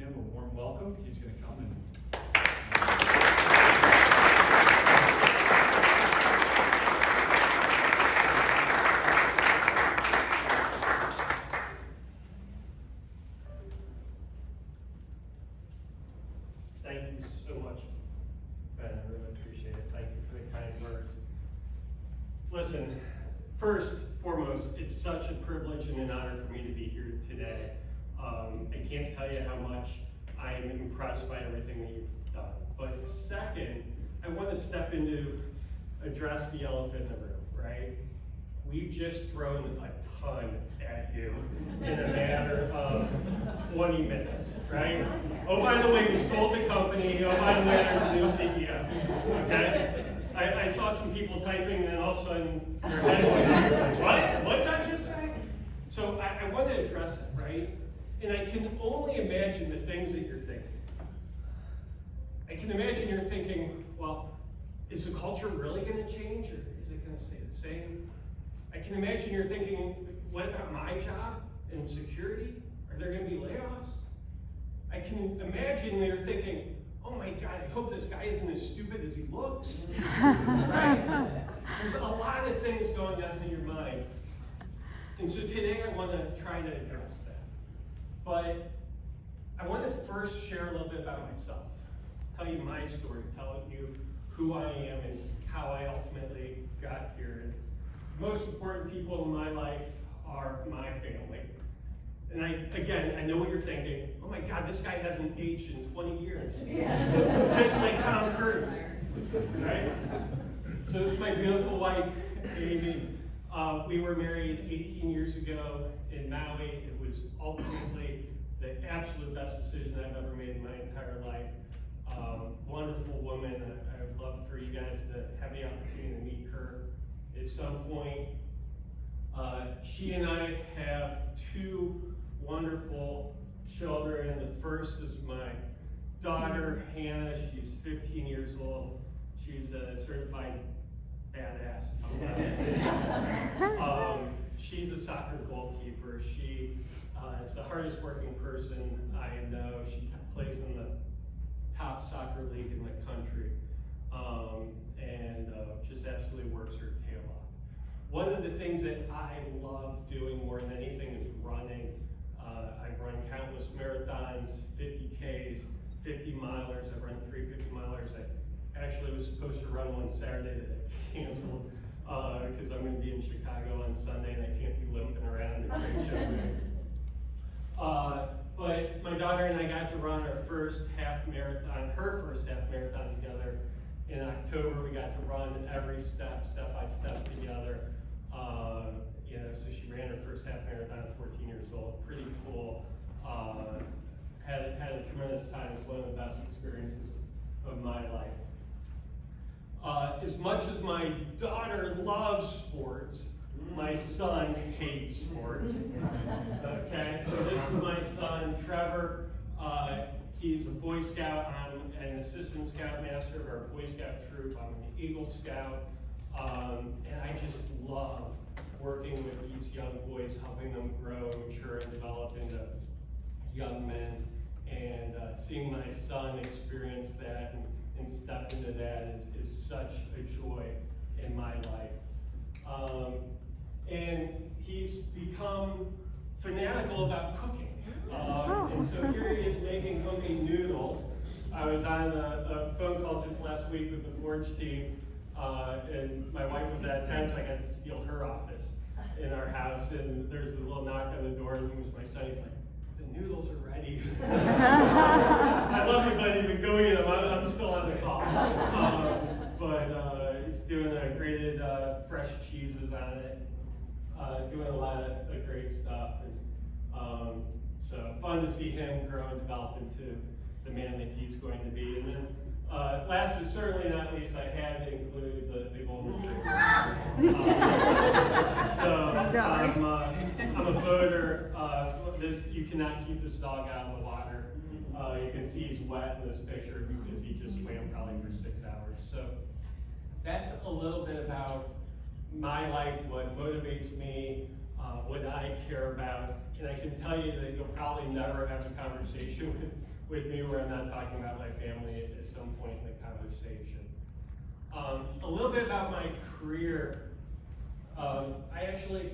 him a warm welcome. He's going to come and thank you so much, Ben. I really appreciate it. Thank you for the kind words. Listen, first, foremost, it's such a privilege and an honor for me to be here today. I can't tell you how much I am impressed by everything that you've done. But second, I want to step into, address the elephant in the room, right? We've just thrown a ton at you in a matter of 20 minutes, right? Oh, by the way, we sold the company. Oh, by the way, there's a new CEO, okay? I saw some people typing, and then all of a sudden, your head went up. Like, what did I just say? So I want to address it, right? And I can only imagine the things that you're thinking. I can imagine you're thinking, well, is the culture really going to change, or is it going to stay the same? I can imagine you're thinking, what about my job and security? Are there going to be layoffs? I can imagine you're thinking, oh my God, I hope this guy isn't as stupid as he looks. Right? There's a lot of things going on in your mind. And so today I want to try to address that. But I want to first share a little bit about myself, tell you my story, tell you who I am and how I ultimately got here. And the most important people in my life are my family. And I know what you're thinking. Oh my God, this guy hasn't aged in 20 years. Just like Tom Cruise, right? So this is my beautiful wife, Amy. We were married 18 years ago in Maui. It was ultimately the absolute best decision I've ever made in my entire life. Wonderful woman. I would love for you guys to have the opportunity to meet her at some point. She and I have two wonderful children. The first is my daughter, Hannah. She's 15 years old. She's a certified badass. She's a soccer goalkeeper. She is the hardest working person I know. She plays in the top soccer league in the country, and just absolutely works her tail off. One of the things that I love doing more than anything is running. I've run countless marathons, 50Ks, 50 milers. I've run 3 50 milers. I actually was supposed to run one Saturday that I canceled because I'm going to be in Chicago on Sunday and I can't be limping around the trade show. But my daughter and I got to run our first half marathon, her first half marathon together. In October, we got to run every step by step together. So she ran her first half marathon at 14 years old. Pretty cool. Had a tremendous time. It's one of the best experiences of my life. As much as my daughter loves sports, my son hates sports. Okay, so this is my son, Trevor. He's a Boy Scout. I'm an assistant scoutmaster of our Boy Scout troop. I'm an Eagle Scout. And I just love working with these young boys, helping them grow, mature, and develop into young men. And seeing my son experience that and step into that is such a joy in my life. And he's become fanatical about cooking. And so here he is making homemade noodles. I was on a phone call just last week with the Forge team, and my wife was out of town, so I got to steal her office in our house. And there's a little knock on the door, and it was my son. He's like, "The noodles are ready." I love you, buddy, but go eat them. I'm still on the call. But he's doing grated fresh cheeses on it, doing a lot of great stuff. And so fun to see him grow and develop into the man that he's going to be. And then last but certainly not least, I had to include the golden retriever. I'm a boater. You cannot keep this dog out of the water. You can see he's wet in this picture because he just swam probably for 6 hours. So that's a little bit about my life, what motivates me, what I care about. And I can tell you that you'll probably never have a conversation with me where I'm not talking about my family at some point in the conversation. A little bit about my career. I actually